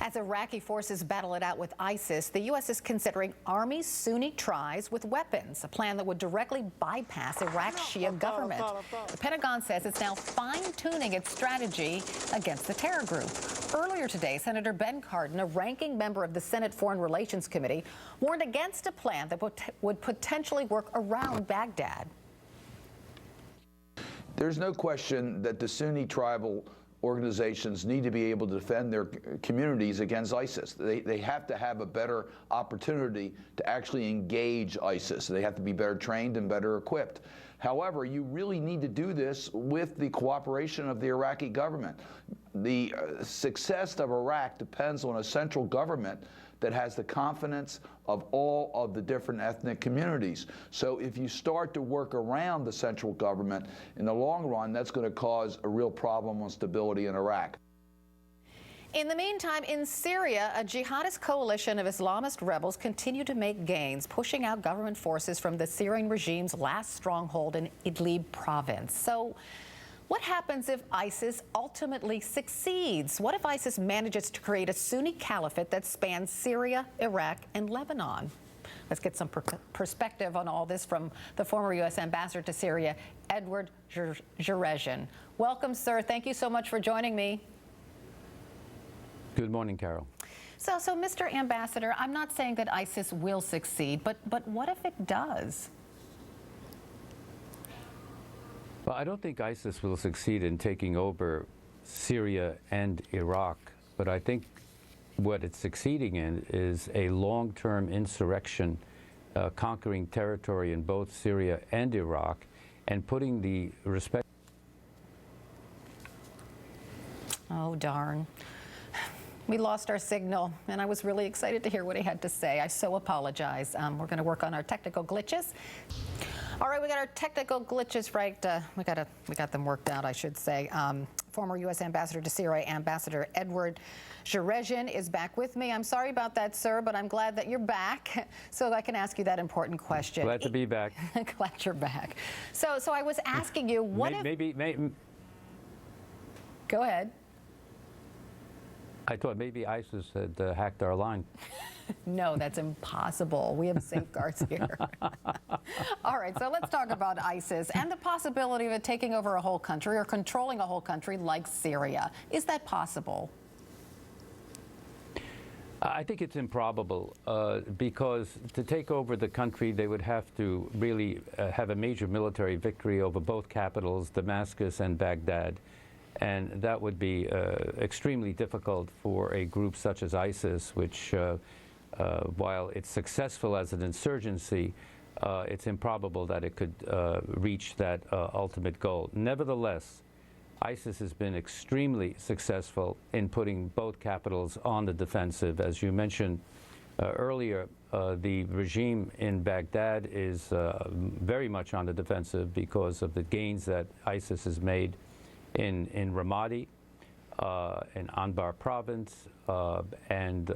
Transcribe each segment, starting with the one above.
As Iraqi forces battle it out with ISIS, the U.S. is considering arming Sunni tribes with weapons, a plan that would directly bypass Iraq's Shia government. The Pentagon says it's now fine-tuning its strategy against the terror group. Earlier today, Senator Ben Cardin, a ranking member of the Senate Foreign Relations Committee, warned against a plan that would potentially work around Baghdad. There's no question that the Sunni tribal organizations need to be able to defend their communities against ISIS. They have to have a better opportunity to actually engage ISIS. They have to be better trained and better equipped. However, you really need to do this with the cooperation of the Iraqi government. The success of Iraq depends on a central government that has the confidence of all of the different ethnic communities. So if you start to work around the central government, in the long run, that's going to cause a real problem on stability in Iraq. In the meantime, in Syria, a jihadist coalition of Islamist rebels continue to make gains, pushing out government forces from the Syrian regime's last stronghold in Idlib province. So what happens if ISIS ultimately succeeds? What if ISIS manages to create a Sunni caliphate that spans Syria, Iraq, and Lebanon? Let's get some perspective on all this from the former U.S. ambassador to Syria, Edward Djerejian. Welcome, sir. Thank you so much for joining me. Good morning, Carol. So Mr. Ambassador, I'm not saying that ISIS will succeed, but what if it does? Well, I don't think ISIS will succeed in taking over Syria and Iraq, but I think what it's succeeding in is a long-term insurrection, conquering territory in both Syria and Iraq, and putting the respect. Oh, darn. We lost our signal, and I was really excited to hear what he had to say. I so apologize. We're going to work on our technical glitches. All right, we got our technical glitches right. We got them worked out, I should say. Former U.S. ambassador to Syria, Ambassador Edward Djerejian, is back with me. I'm sorry about that, sir, but I'm glad that you're back, so I can ask you that important question. Glad to be back. Glad you're back. So I was asking you, what maybe. Go ahead. I thought maybe ISIS had hacked our line. No, that's impossible. We have safeguards here. All right, so let's talk about ISIS and the possibility of it taking over a whole country or controlling a whole country like Syria. Is that possible? I think it's improbable because to take over the country, they would have to really have a major military victory over both capitals, Damascus and Baghdad. And that would be extremely difficult for a group such as ISIS, which, while it's successful as an insurgency, it's improbable that it could reach that ultimate goal. Nevertheless, ISIS has been extremely successful in putting both capitals on the defensive. As you mentioned earlier, the regime in Baghdad is very much on the defensive because of the gains that ISIS has made in Ramadi, in Anbar province, and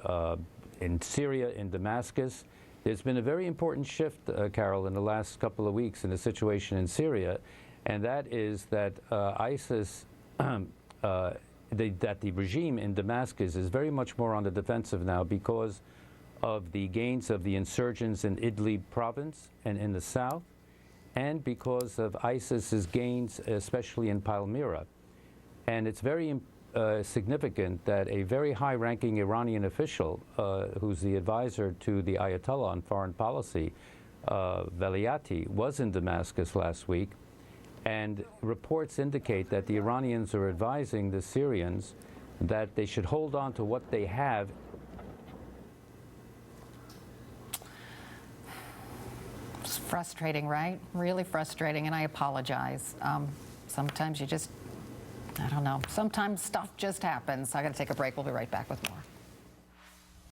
in Syria, in Damascus. There's been a very important shift, Carol, in the last couple of weeks in the situation in Syria, and that is that ISIS, that the regime in Damascus is very much more on the defensive now because of the gains of the insurgents in Idlib province and in the south, and because of ISIS's gains, especially in Palmyra. And it's very significant that a very high-ranking Iranian official, who's the advisor to the Ayatollah on foreign policy, Velayati, was in Damascus last week, and reports indicate that the Iranians are advising the Syrians that they should hold on to what they have. It's frustrating, right? Really frustrating, and I apologize. Sometimes you just, I don't know, sometimes stuff just happens. I got to take a break. We'll be right back with more.